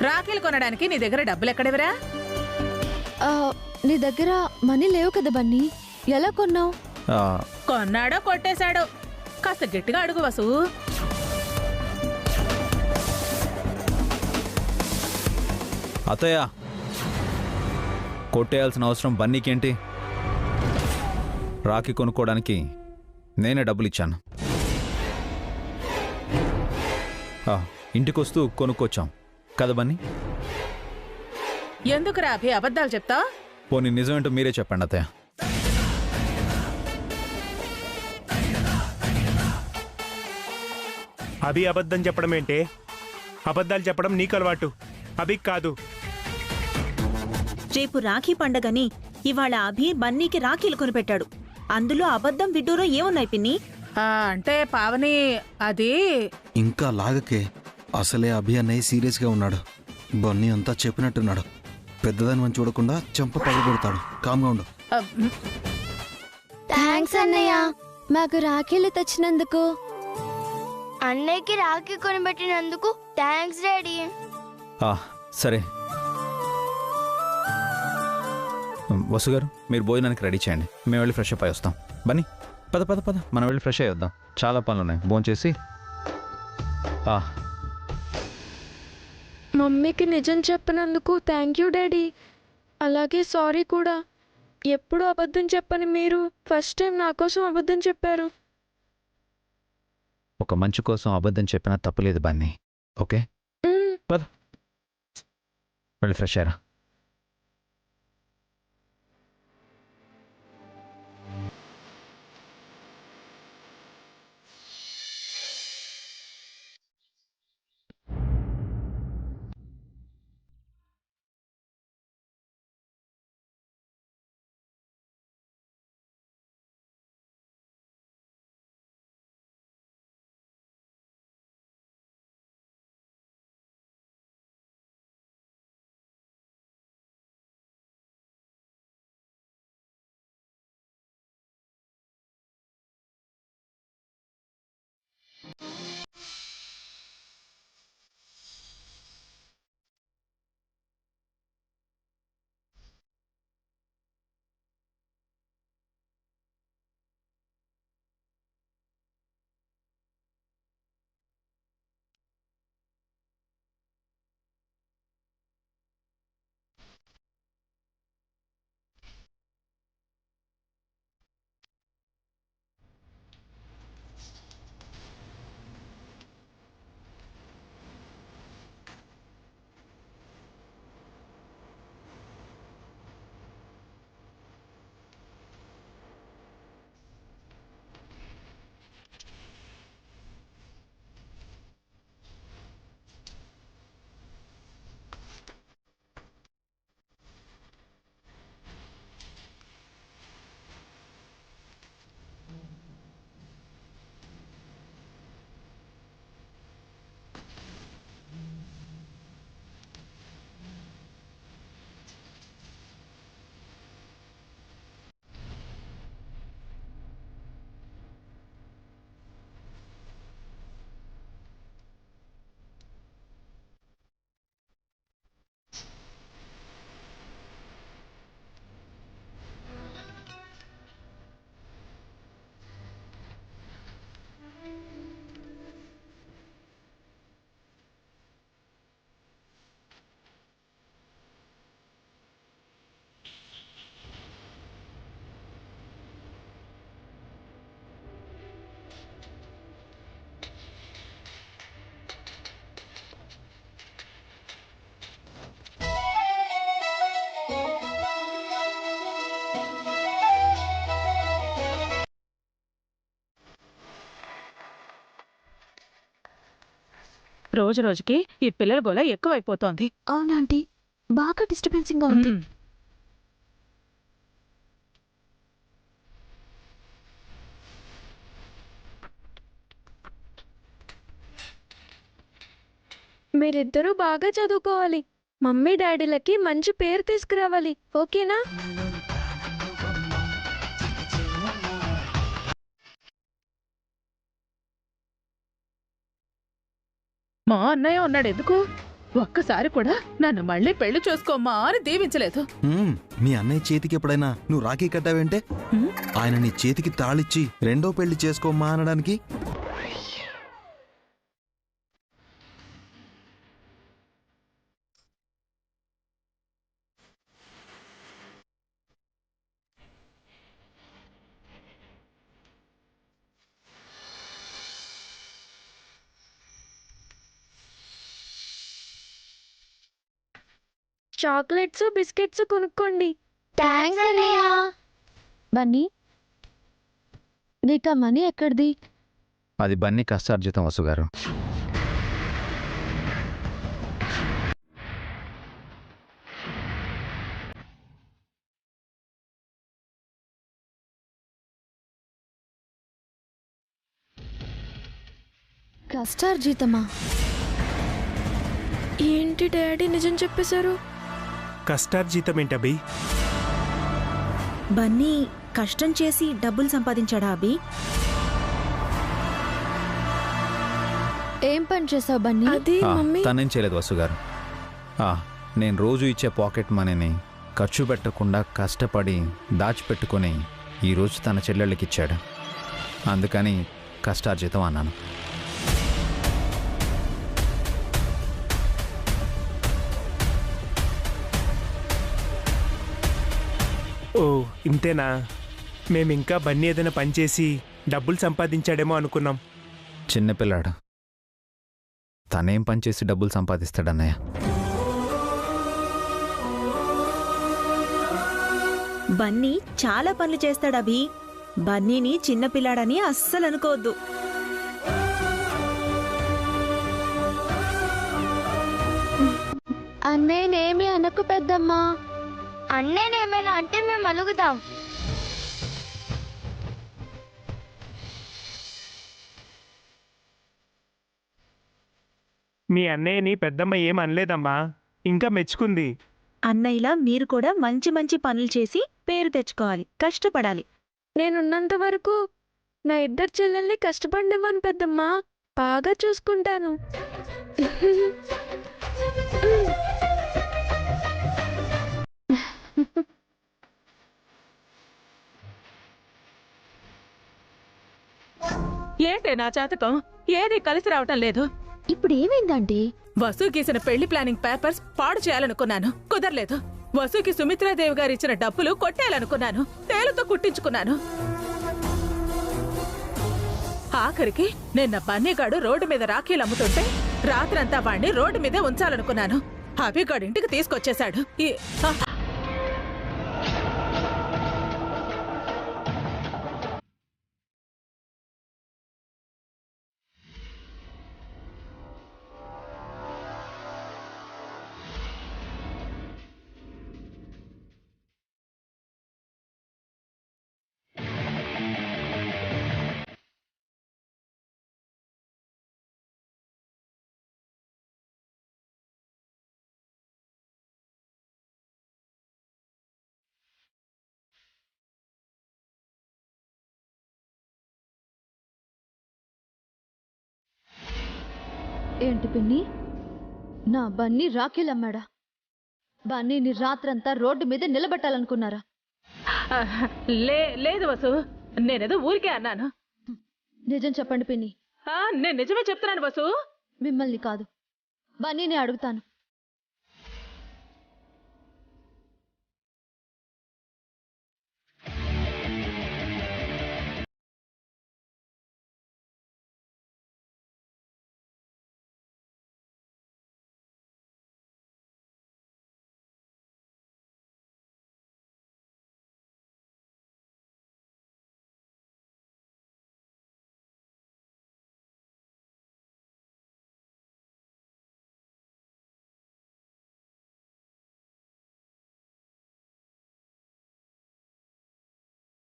రాఖీలు కొనడానికి నీ దగ్గర డబ్బులు ఎక్కడెవరా? నీ దగ్గర మనీ లేవు కదా బన్నీ, ఎలా కొన్నావు? కొన్నాడో కొట్టేశాడో, కాస్త గట్టిగా అడుగు వసు. అత్తయ్య, కొట్టేయాల్సిన అవసరం బన్నీకేంటి? రాఖీ కొనుక్కోవడానికి నేనే డబ్బులు ఇచ్చాను. ఇంటికొస్తూ కొనుక్కొచ్చాం కదా బన్నీ. ఎందుకు రాభి అబద్ధాలు చెప్తా? పోనీ నిజమేంటో మీరే చెప్పండి అత్తయ్య. అభి అబద్ధం చెప్పడం ఏంటే? అబద్ధాలు చెప్పడం నీకు అలవాటు, అభికి కాదు. రేపు రాఖీ పండగని ఇవాళ అభి బన్నీకి రాఖీలు కొనిపెట్టాడు. అందులో అబద్ధం విడ్డూరో ఏమున్నాయి పిన్ని? అంటే పావని, అది ఇంకా లాగకే. అసలే అభి అన్నయ్య సీరియస్గా ఉన్నాడు. బన్నీ అంతా చెప్పినట్టున్నాడు. పెద్దదాని మనం చూడకుండా చెంప పగబెడతాడు. కామ్గా ఉండు. థ్యాంక్స్ అన్నయ్య, మాకు రాఖీలు తెచ్చినందుకు. అన్నయ్యకి రాఖీ కొనిపెట్టినందుకు థ్యాంక్స్ డాడీ. సరే వసుగారు, మీరు భోజనానికి రెడీ చేయండి, మేము వెళ్ళి ఫ్రెష్ అప్ అయి వస్తాం. బన్నీ పద పద పద, మనం వెళ్ళి ఫ్రెష్ అయ్యి వద్దాం. చాలా పనులు ఉన్నాయి, భోంచేసి. మమ్మీకి నిజం చెప్పినందుకు థ్యాంక్ యూ డాడీ. అలాగే సారీ కూడా. ఎప్పుడు అబద్ధం చెప్పని మీరు ఫస్ట్ టైం నా కోసం అబద్ధం చెప్పారు. ఒక మంచి కోసం అబద్ధం చెప్పినా తప్పులేదు బన్నీ. ఓకే పద, వెళ్ళి ఫ్రెష్ అయ్యారా. రోజు రోజుకి ఈ పిల్లల గోల ఎక్కువైపోతోంది. అవునాంటీ, బాగా డిస్టర్బెన్సింగ్ గా ఉంది. మీరిద్దరూ బాగా చదువుకోవాలి. మమ్మీ డాడీలకి మంచి పేరు తీసుకురావాలి. ఓకేనా? మా అన్నయ్య ఉన్నాడు ఎందుకు? ఒక్కసారి కూడా నన్ను మళ్ళీ పెళ్లి చేసుకోమ్మా అని దీవించలేదు. మీ అన్నయ్య చేతికి ఎప్పుడైనా నువ్వు రాఖీ కట్టావేంటే? ఆయన నీ చేతికి తాళిచ్చి రెండో పెళ్లి చేసుకోమ్మా అనడానికి. చాక్లెట్స్ బిస్కెట్స్ కొనుక్కోండి. థ్యాంక్స్ అన్నయ్య. బన్నీ నీకు ఆ మనీ ఎక్కడిది? అది బన్నీ కష్టార్జితం వసుగారు. కష్టార్జితమా? ఏంటి డాడీ నిజం చెప్పేశారు? కష్టార్జితం ఏంటి అభి? బన్నీ కష్టం చేసి డబ్బులు సంపాదించాడా అభి? ఏం పని చేసావు బన్నీ? అది మమ్మీ. తనేం చేయలేదు వసుగారు. నేను రోజు ఇచ్చే పాకెట్ మనీని ఖర్చు పెట్టకుండా కష్టపడి దాచిపెట్టుకొని ఈరోజు తన చెల్లెళ్ళకి ఇచ్చాడు. అందుకని కష్టార్జితం అన్నాను. ఓ ఇంతేనా? మేమింకా బన్నీ ఏదైనా పని చేసి డబ్బులు సంపాదించాడేమో అనుకున్నాం. చిన్నపిల్లాడు, తనేం పని చేసి డబ్బులు సంపాదిస్తాడన్నయ్య? బన్నీ చాలా పనులు చేస్తాడభి. బన్నీని చిన్నపిల్లాడని అస్సలు అనుకోవద్దు. అన్నయ్యనేమి అనకు పెద్దమ్మా. అన్నయ్యనేమైనా అంటే మేము అలుగుతాం. మీ అన్నయ్యని పెద్దమ్మ ఏం అనలేదమ్మా, ఇంకా మెచ్చుకుంది. అన్నయ్యలా మీరు కూడా మంచి మంచి పనులు చేసి పేరు తెచ్చుకోవాలి, కష్టపడాలి. నేనున్నంత వరకు నా ఇద్దరు చెల్లెల్ని కష్టపడినివ్వను పెద్దమ్మా. బాగా చూసుకుంటాను. ఏంటే నా జాతకం ఏది కలిసి రావటం లేదు. ఇప్పుడు ఏమైందంటే? వసు గీసిన పెళ్లి ప్లానింగ్ పేపర్స్ పాడు చేయాలనుకున్నాను, కుదరలేదు. వసుకి సుమిత్రాదేవి గారు ఇచ్చిన డబ్బులు కొట్టేయాలనుకున్నాను, తేలుతో కుట్టించుకున్నాను. ఆఖరికి నిన్న బన్నీగాడు రోడ్డు మీద రాఖీలు అమ్ముతుంటే రాత్రంతా వాణ్ణి రోడ్డు మీదే ఉంచాలనుకున్నాను. అభిగాడు ఇంటికి తీసుకొచ్చేశాడు. ఏంటి పిన్ని, నా బన్నీ రాఖీలమ్మాడా? బన్నీని రాత్రంతా రోడ్డు మీద నిలబెట్టాలనుకున్నారా? లేదు వసు, నేనేదో ఊరికే అన్నాను. నిజం చెప్పండి పిన్ని. నేను నిజమే చెప్తున్నాను వసు. మిమ్మల్ని కాదు, బన్నీని అడుగుతాను.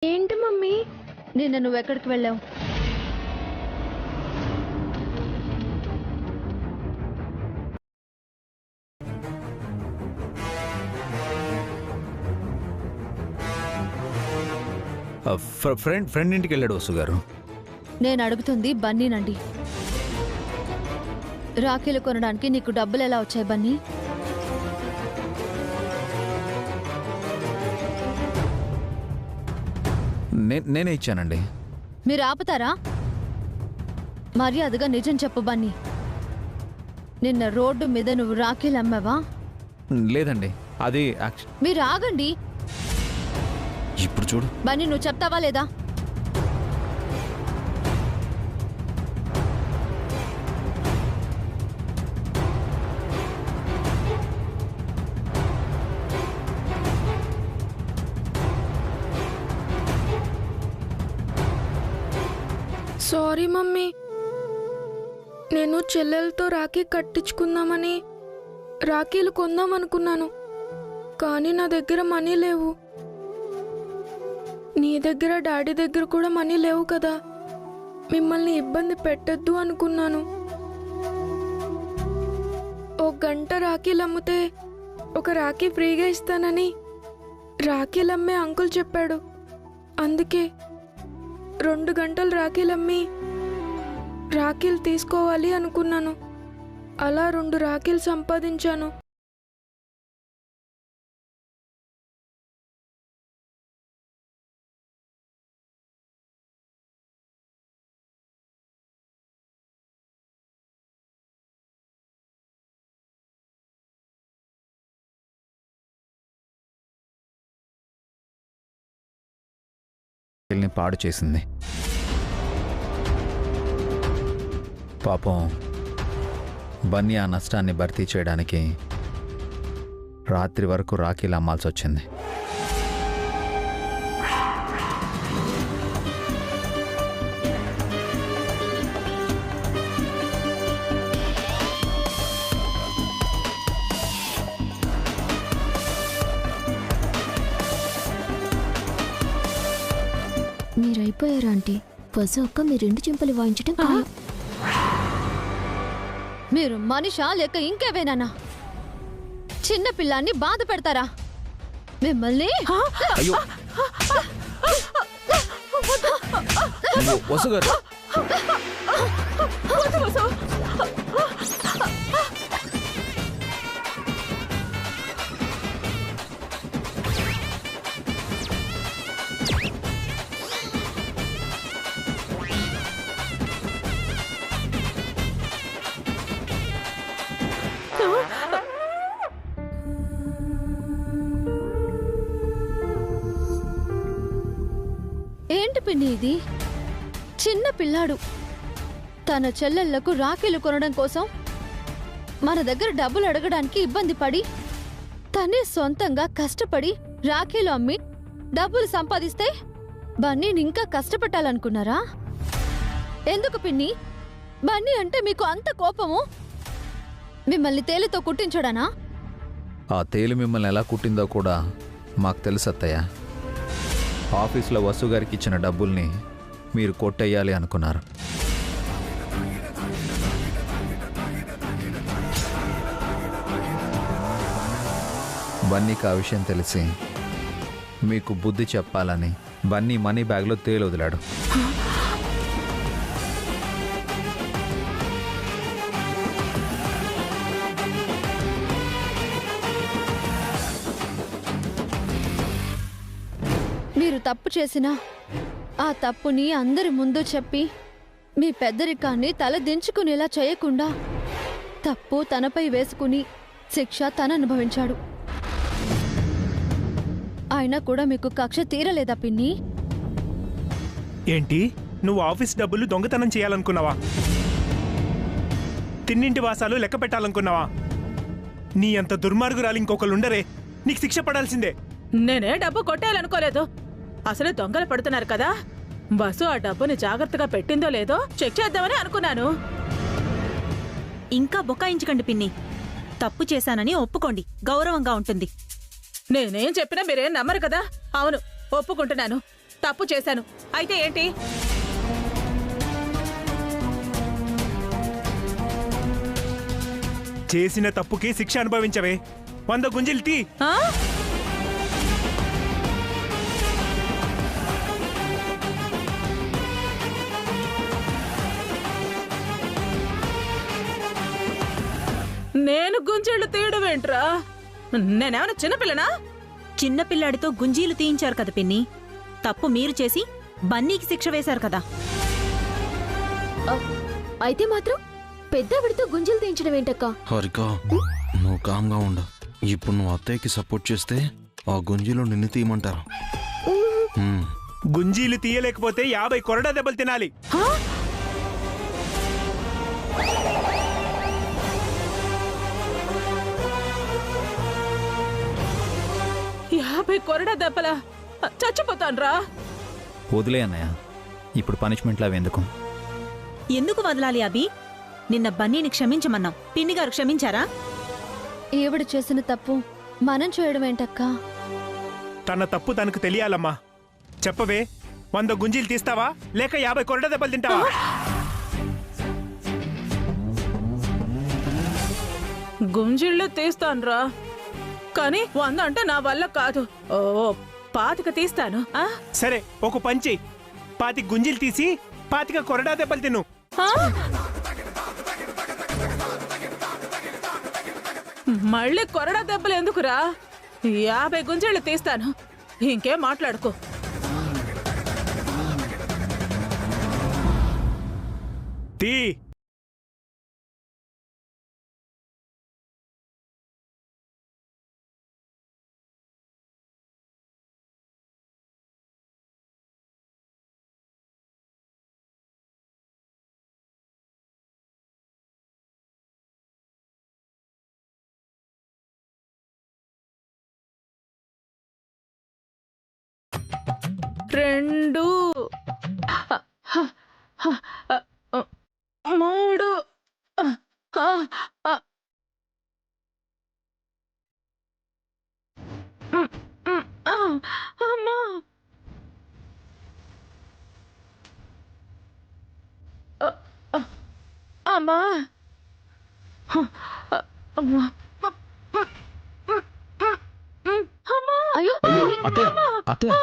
ఏంటి మమ్మీ? నిన్న నువ్వెక్కడికి వెళ్ళావు? ఫ్రెండ్ ఇంటికి వెళ్ళాడు వసు గారు. నేను అడుగుతుంది బన్నీనండి. రాఖీలు కొనడానికి నీకు డబ్బులు ఎలా వచ్చాయి బన్నీ? నేనే ఇచ్చానండి. మీరు ఆపుతారా? మర్యాదగా నిజం చెప్పు బన్నీ. నిన్న రోడ్డు మీద నువ్వు రాఖీలు అమ్మావా? లేదండి, అది మీరు ఆగండి. ఇప్పుడు చూడు. బన్నీ నువ్వు చెప్తావా లేదా? సారీ మమ్మీ, నేను చెల్లెలతో రాఖీ కట్టించుకుందామని రాఖీలు కొందామనుకున్నాను, కానీ నా దగ్గర మనీ లేవు. నీ దగ్గర డాడీ దగ్గర కూడా మనీ లేవు కదా, మిమ్మల్ని ఇబ్బంది పెట్టద్దు అనుకున్నాను. 1 గంట రాఖీలు అమ్మితే 1 రాఖీ ఫ్రీగా ఇస్తానని రాఖీలు అమ్మే అంకుల్ చెప్పాడు. అందుకే 2 గంటలు రాఖీలమ్మి రాఖీలు తీసుకోవాలి అనుకున్నాను. అలా 2 రాఖీలు సంపాదించాను. పాడు చేసింది. పాపం బన్నీ ఆ నష్టాన్ని భర్తీ చేయడానికి రాత్రి వరకు రాఖీలు అమ్మాల్సి వచ్చింది. మీరైపోయారా ఆంటీ? వసు అక్క మీ 2 చెంపలు వాయించటం ఖాయం. మీరు మనిషా లేక ఇంకేవేనా? చిన్న పిల్లాన్ని బాధ పెడతారా? మిమ్మల్ని అయ్యో వసు గారు, ఏంటి పిన్ని ఇది? చిన్న పిల్లాడు తన చెల్లెళ్లకు రాఖీలు కొనడం కోసం మన దగ్గర డబ్బులు అడగడానికి ఇబ్బంది పడి తనే సొంతంగా కష్టపడి రాఖీలు అమ్మి డబ్బులు సంపాదిస్తే బన్నీని ఇంకా కష్టపెట్టాలనుకున్నారా? ఎందుకు పిన్ని? బన్నీ అంటే మీకు అంత కోపము? మిమ్మల్ని తేలితో కుట్టించడానా? ఆ తేలి మిమ్మల్ని ఎలా కుట్టిందో కూడా మాకు తెలుసు అత్తయ్య. ఆఫీస్లో వసు గారికి ఇచ్చిన డబ్బుల్ని మీరు కొట్టేయాలి అనుకున్నారు. బన్నీకి ఆ విషయం తెలిసి మీకు బుద్ధి చెప్పాలని బన్నీ మనీ బ్యాగ్లో తేలి వదిలాడు. మీరు తప్పు చేసినా ఆ తప్పుని అందరి ముందు చెప్పి మీ పెద్దరికాన్ని తల దించుకునేలా చేయకుండా తప్పు తనపై వేసుకుని శిక్ష తన అనుభవించాడు. అయినా కూడా మీకు కక్ష తీరలేదా పిన్ని? ఏంటి, నువ్వు ఆఫీస్ డబ్బులు దొంగతనం చేయాలనుకున్నావా? తిన్నింటి వాసాలు లెక్క పెట్టాలనుకున్నావా? నీ అంత దుర్మార్గురాలు ఇంకొకరుండరే, నీకు శిక్ష పడాల్సిందే. నేనే డబ్బు కొట్టేయాలనుకోలేదు. అసలు దొంగలు పడుతున్నారు కదా, బస్సు ఆ డబ్బుని జాగ్రత్తగా పెట్టిందో లేదో చెక్ చేద్దామని అనుకున్నాను. ఇంకా బుకాయించకండి పిన్ని. తప్పు చేశానని ఒప్పుకోండి, గౌరవంగా ఉంటుంది. నేనేం చెప్పినా మీరేం నమ్మరు కదా. అవును, ఒప్పుకుంటున్నాను, తప్పు చేశాను. అయితే ఏంటి? చేసిన తప్పుకి శిక్ష అనుభవించవే. 100 గుంజలు తీ. ఆ? నువ్వేంట్రా? నేనేమైనా చిన్నపిల్లనా? చిన్నపిల్లాడితో గుంజీలు తీయించారు కదా పిన్ని. తప్పు మీరు చేసి బన్నీకి శిక్ష వేశారు కదా. అయితే మాత్రం పెద్దవిడితో గుంజలు తీయించడం ఏంటక్క? హారిక నువ్వు కామ్గా ఉండు. ఇప్పుడు నువ్వు అత్తయ్యకి సపోర్ట్ చేస్తే ఆ గుంజీలో నిన్ను తీయమంటారు. గుంజీలు తీయలేకపోతే 50 కొరడా దెబ్బలు తినాలి. 50 కొరడా దెబ్బలా? చచ్చిపోతాన్రా. వదిలే అన్నయ్య, ఇప్పుడు పనిష్మెంట్లు అవి ఎందుకు? ఎందుకు వదలాలి అభి? నిన్న బన్నీని క్షమించమన్నాం, పిన్ని గారు క్షమించారా? ఈవిడ చేసిన తప్పు మనం చేయడం ఏంటక్క? తన తప్పు తనకు తెలియాలమ్మా. చెప్పవే, 100 గుంజీలు తీస్తావా లేక 50 కొరడా దెబ్బలు తింటావా? గుంజిళ్ళు తీస్తాన్రా, కానీ 100 అంటే నా వల్ల కాదు. ఓ 25 తీస్తాను. సరే, ఒక పంచి 25 గుంజీలు తీసి 25 కొరడా దెబ్బలు తిను. మళ్ళీ కొరడా దెబ్బలు ఎందుకురా? 50 గుంజిళ్ళు తీస్తాను. ఇంకేం మాట్లాడుకో. తీ. రెండు 3 అమ్మా. అమ్మా. అయ్యో అత్తయ్య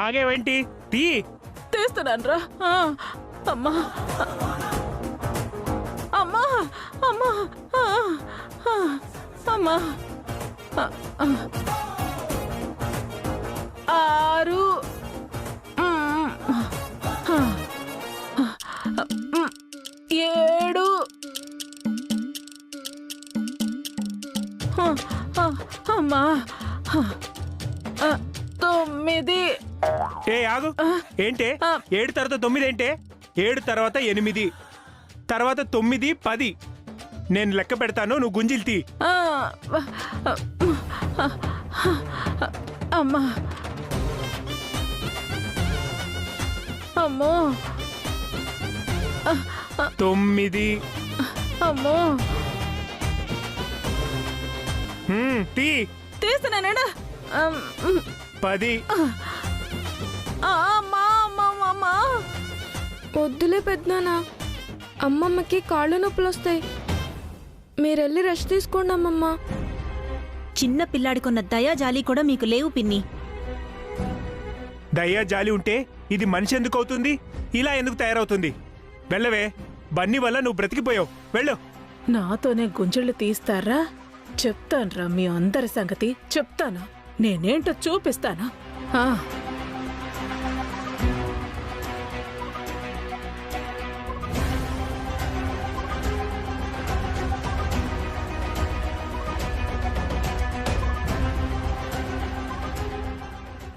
ఆగేవేంటి? తీ. తీస్తున్నాన్రా. అమ్మా అమ్మా అమ్మా అమ్మా. 6 7 అమ్మా 9. ఏ ఆగు, ఏంటే 7 తర్వాత 9 ఏంటే? 7 తర్వాత 8 తర్వాత 9 10. నేను లెక్క పెడతాను, నువ్వు గుంజిలు తీ. అమ్మా అమ్మో 9. అమ్మో. తీ. తీస్తున్నానేడా? 10. అమ్మా అమ్మా అమ్మా. వద్దులే పెద్దనాన్న, అమ్మమ్మకి కాళ్ళు నొప్పులు వస్తాయి. మీరెళ్ళి రెస్ట్ తీసుకోండి అమ్మమ్మ. చిన్న పిల్లాడికున్న దయా జాలి కూడా మీకు లేవు పిన్ని. దయ్యా జాలి ఉంటే ఇది మనిషి ఎందుకు అవుతుంది? ఇలా ఎందుకు తయారవుతుంది? వెళ్ళవే, బన్నీ వల్ల నువ్వు బ్రతికిపోయావు. వెళ్ళు. నాతోనే గుంజళ్ళు తీస్తారా? చెప్తాన్రా మీ అందరి సంగతి చెప్తాను. నేనేంటో చూపిస్తాను.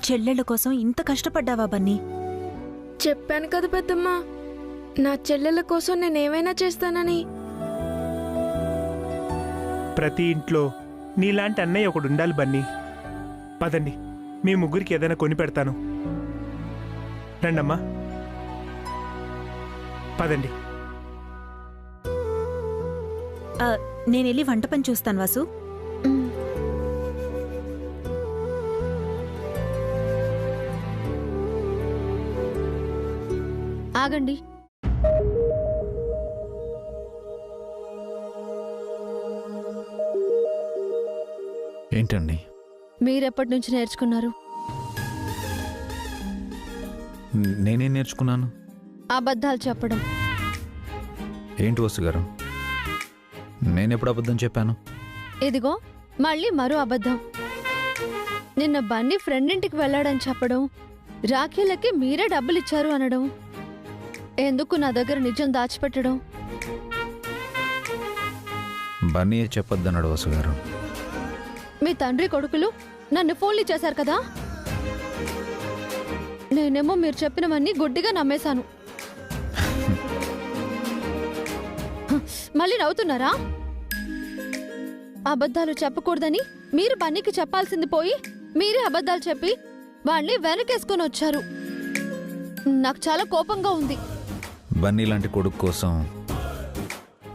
చెల్లెళ్ళ కోసం ఇంత కష్టపడ్డావా బన్నీ? చెప్పాను కదా పెద్దమ్మ, నా చెల్లెల కోసం నేనేమైనా చేస్తానని. ప్రతి ఇంట్లో నీలాంటి అన్నయ్య ఒకడు ఉండాలి బన్నీ. పదండి, మీ ముగ్గురికి ఏదైనా కొని పెడతాను. రండమ్మా, పదండి. నేనెళ్ళి వంట పని చూస్తాను వాసు. ఆగండి. ఏంటండి? మీరెప్పటి నుంచి నేర్చుకున్నారు? నేనేం నేర్చుకున్నాను? అబద్ధాలు చెప్పడం. ఏంటి వసు గారు, నేనెప్పుడు అబద్ధం చెప్పాను? ఇదిగో మళ్ళీ మరో అబద్ధం. నిన్న బన్నీ ఫ్రెండ్ ఇంటికి వెళ్ళాడని చెప్పడం, రాఖీలకి మీరే డబ్బులిచ్చారు అనడం, ఎందుకు నా దగ్గర నిజం దాచిపెట్టడం? బన్నీ చెప్పొద్దన్నాడు వసు గారు. మీ తండ్రి కొడుకులు నన్ను ఫోన్లు చేశారు కదా, నేనేమో మీరు చెప్పినవన్నీ గుడ్డిగా నమ్మేశాను. మళ్ళీ నవ్వుతున్నారా? అబద్ధాలు చెప్పకూడదని మీరు బన్నీకి చెప్పాల్సింది పోయి మీరే అబద్ధాలు చెప్పి వాణ్ణి వెనకేసుకొని వచ్చారు. నాకు చాలా కోపంగా ఉంది. బన్నీ లాంటి కొడుకు కోసం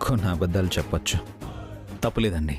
కొన్ని అబద్ధాలు చెప్పొచ్చు, తప్పులేదండి.